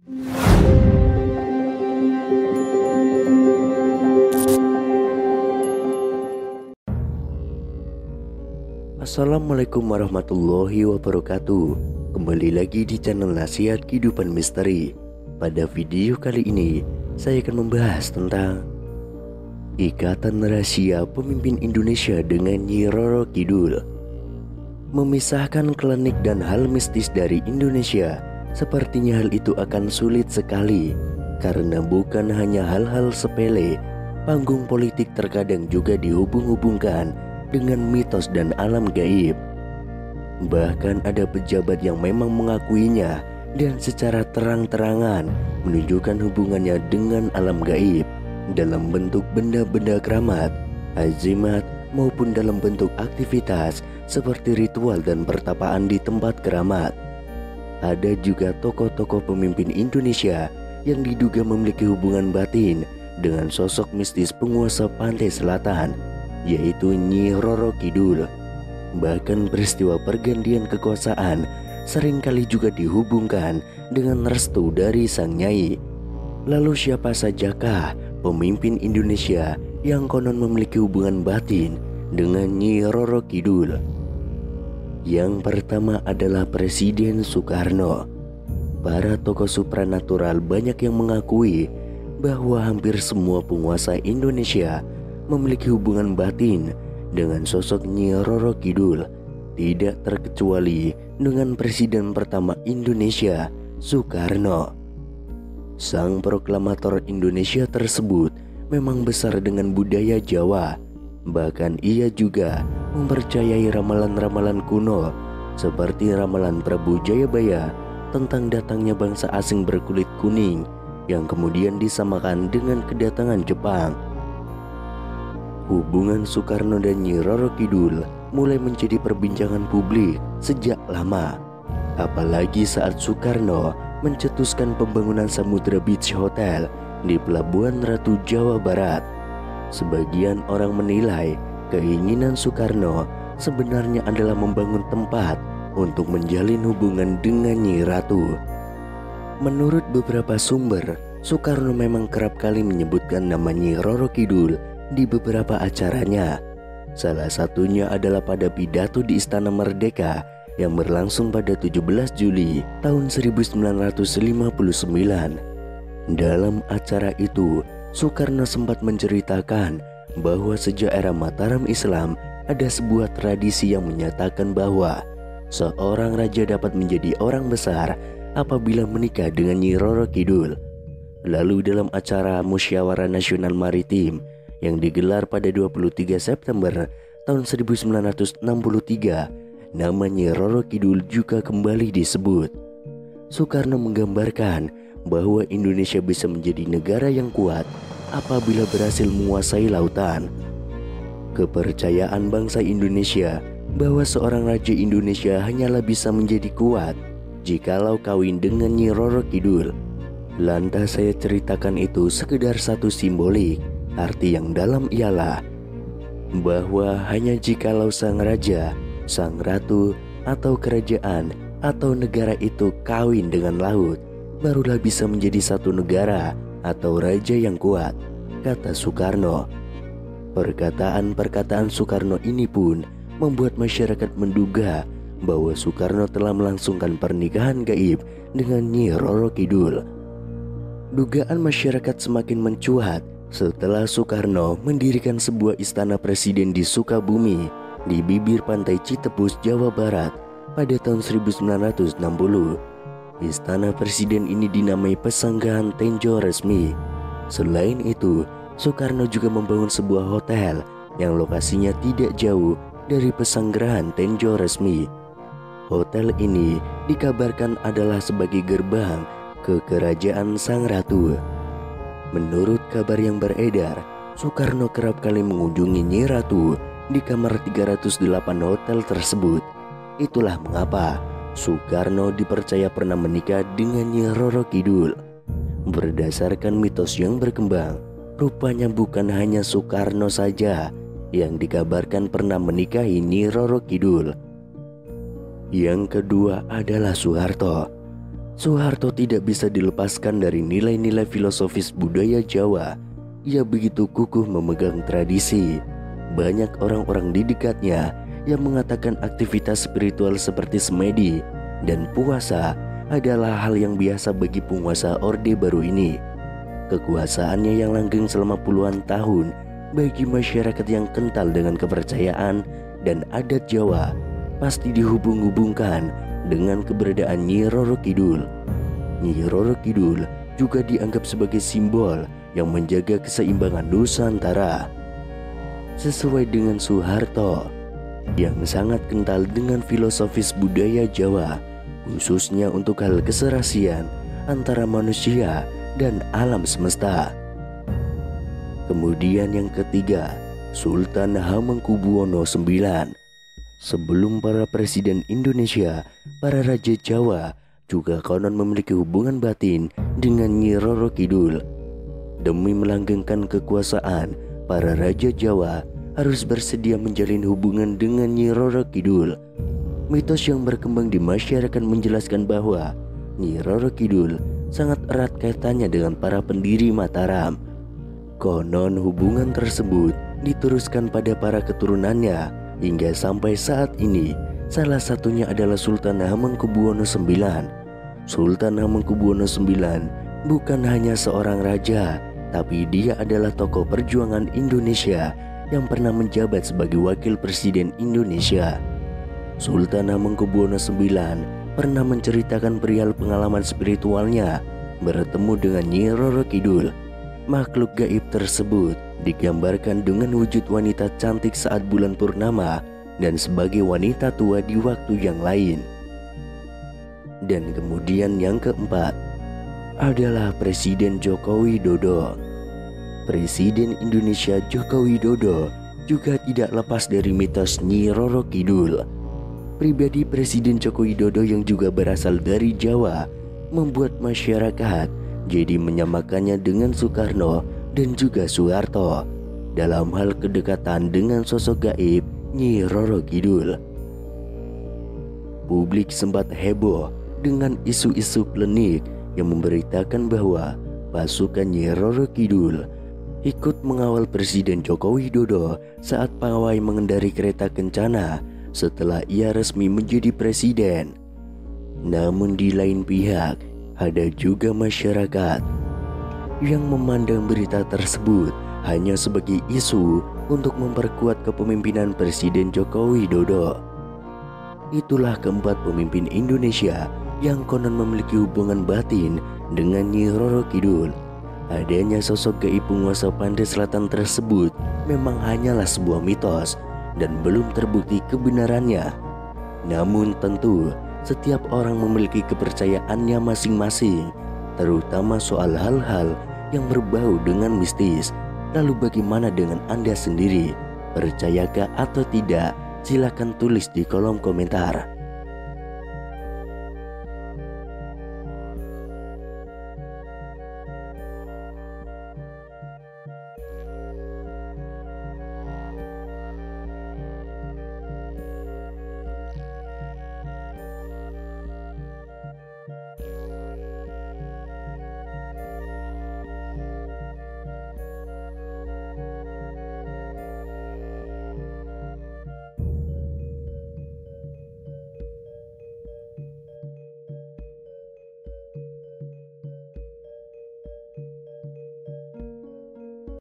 Assalamualaikum warahmatullahi wabarakatuh. Kembali lagi di channel Nasihat Kehidupan Misteri. Pada video kali ini saya akan membahas tentang ikatan rahasia pemimpin Indonesia dengan Nyi Roro Kidul. Memisahkan klinik dan hal mistis dari Indonesia, sepertinya hal itu akan sulit sekali. Karena bukan hanya hal-hal sepele, panggung politik terkadang juga dihubung-hubungkan dengan mitos dan alam gaib. Bahkan ada pejabat yang memang mengakuinya dan secara terang-terangan menunjukkan hubungannya dengan alam gaib dalam bentuk benda-benda keramat, azimat, maupun dalam bentuk aktivitas seperti ritual dan pertapaan di tempat keramat. Ada juga tokoh-tokoh pemimpin Indonesia yang diduga memiliki hubungan batin dengan sosok mistis penguasa pantai selatan, yaitu Nyi Roro Kidul. Bahkan peristiwa pergantian kekuasaan seringkali juga dihubungkan dengan restu dari sang nyai. Lalu siapa sajakah pemimpin Indonesia yang konon memiliki hubungan batin dengan Nyi Roro Kidul? Yang pertama adalah Presiden Soekarno. Para tokoh supranatural banyak yang mengakui bahwa hampir semua penguasa Indonesia memiliki hubungan batin dengan sosok Nyi Roro Kidul, tidak terkecuali dengan Presiden pertama Indonesia, Soekarno. Sang proklamator Indonesia tersebut memang besar dengan budaya Jawa. Bahkan ia juga mempercayai ramalan-ramalan kuno seperti ramalan Prabu Jayabaya tentang datangnya bangsa asing berkulit kuning yang kemudian disamakan dengan kedatangan Jepang. Hubungan Soekarno dan Nyi Roro Kidul mulai menjadi perbincangan publik sejak lama. Apalagi saat Soekarno mencetuskan pembangunan Samudra Beach Hotel di Pelabuhan Ratu, Jawa Barat. Sebagian orang menilai keinginan Soekarno sebenarnya adalah membangun tempat untuk menjalin hubungan dengan Nyi Ratu. Menurut beberapa sumber, Soekarno memang kerap kali menyebutkan nama Nyi Roro Kidul di beberapa acaranya. Salah satunya adalah pada pidato di Istana Merdeka yang berlangsung pada 17 Juli tahun 1959. Dalam acara itu, Soekarno sempat menceritakan bahwa sejak era Mataram Islam ada sebuah tradisi yang menyatakan bahwa seorang raja dapat menjadi orang besar apabila menikah dengan Nyi Roro Kidul. Lalu dalam acara Musyawarah Nasional Maritim yang digelar pada 23 September tahun 1963, nama Nyi Roro Kidul juga kembali disebut. Soekarno menggambarkan bahwa Indonesia bisa menjadi negara yang kuat apabila berhasil menguasai lautan. Kepercayaan bangsa Indonesia bahwa seorang raja Indonesia hanyalah bisa menjadi kuat jikalau kawin dengan Nyi Roro Kidul. Lantas saya ceritakan itu sekedar satu simbolik. Arti yang dalam ialah bahwa hanya jikalau sang raja, sang ratu, atau kerajaan atau negara itu kawin dengan laut, barulah bisa menjadi satu negara atau raja yang kuat, kata Soekarno. Perkataan-perkataan Soekarno ini pun membuat masyarakat menduga bahwa Soekarno telah melangsungkan pernikahan gaib dengan Nyi Roro Kidul. Dugaan masyarakat semakin mencuat setelah Soekarno mendirikan sebuah istana presiden di Sukabumi di bibir pantai Citepus, Jawa Barat pada tahun 1960. Istana presiden ini dinamai Pesanggrahan Tenjo Resmi. Selain itu, Soekarno juga membangun sebuah hotel yang lokasinya tidak jauh dari Pesanggrahan Tenjo Resmi. Hotel ini dikabarkan adalah sebagai gerbang ke kerajaan sang ratu. Menurut kabar yang beredar, Soekarno kerap kali mengunjungi Nyi Ratu di kamar 308 hotel tersebut. Itulah mengapa Soekarno dipercaya pernah menikah dengan Nyi Roro Kidul. Berdasarkan mitos yang berkembang, rupanya bukan hanya Soekarno saja yang dikabarkan pernah menikahi Nyi Roro Kidul. Yang kedua adalah Soeharto. Soeharto tidak bisa dilepaskan dari nilai-nilai filosofis budaya Jawa. Ia begitu kukuh memegang tradisi. Banyak orang-orang di dekatnya yang mengatakan aktivitas spiritual seperti semedi dan puasa adalah hal yang biasa bagi penguasa Orde Baru ini. Kekuasaannya yang langgeng selama puluhan tahun bagi masyarakat yang kental dengan kepercayaan dan adat Jawa pasti dihubung-hubungkan dengan keberadaan Nyi Roro Kidul. Nyi Roro Kidul juga dianggap sebagai simbol yang menjaga keseimbangan Nusantara. Sesuai dengan Soeharto yang sangat kental dengan filosofis budaya Jawa, khususnya untuk hal keserasian antara manusia dan alam semesta. Kemudian yang ketiga, Sultan Hamengkubuwono IX. Sebelum para presiden Indonesia, para raja Jawa juga konon memiliki hubungan batin dengan Nyi Roro Kidul. Demi melanggengkan kekuasaan, para raja Jawa harus bersedia menjalin hubungan dengan Nyi Roro Kidul. Mitos yang berkembang di masyarakat menjelaskan bahwa Nyi Roro Kidul sangat erat kaitannya dengan para pendiri Mataram. Konon hubungan tersebut diteruskan pada para keturunannya hingga sampai saat ini. Salah satunya adalah Sultan Hamengkubuwono IX. Sultan Hamengkubuwono IX bukan hanya seorang raja, tapi dia adalah tokoh perjuangan Indonesia yang pernah menjabat sebagai wakil presiden Indonesia. Sultan Hamengkubuwono IX pernah menceritakan perihal pengalaman spiritualnya bertemu dengan Nyi Roro Kidul. Makhluk gaib tersebut digambarkan dengan wujud wanita cantik saat bulan purnama dan sebagai wanita tua di waktu yang lain. Dan kemudian yang keempat adalah Presiden Joko Widodo. Presiden Indonesia Joko Widodo juga tidak lepas dari mitos Nyi Roro Kidul. Pribadi Presiden Joko Widodo yang juga berasal dari Jawa membuat masyarakat jadi menyamakannya dengan Soekarno dan juga Soeharto dalam hal kedekatan dengan sosok gaib Nyi Roro Kidul. Publik sempat heboh dengan isu-isu klinik yang memberitakan bahwa pasukan Nyi Roro Kidul ikut mengawal Presiden Joko Widodo saat pawai mengendarai kereta kencana setelah ia resmi menjadi presiden. Namun di lain pihak, ada juga masyarakat yang memandang berita tersebut hanya sebagai isu untuk memperkuat kepemimpinan Presiden Joko Widodo. Itulah keempat pemimpin Indonesia yang konon memiliki hubungan batin dengan Nyi Roro Kidul. Adanya sosok gaib penguasa Pantai Selatan tersebut memang hanyalah sebuah mitos dan belum terbukti kebenarannya. Namun tentu setiap orang memiliki kepercayaannya masing-masing, terutama soal hal-hal yang berbau dengan mistis. Lalu bagaimana dengan Anda sendiri? Percayakah atau tidak? Silahkan tulis di kolom komentar.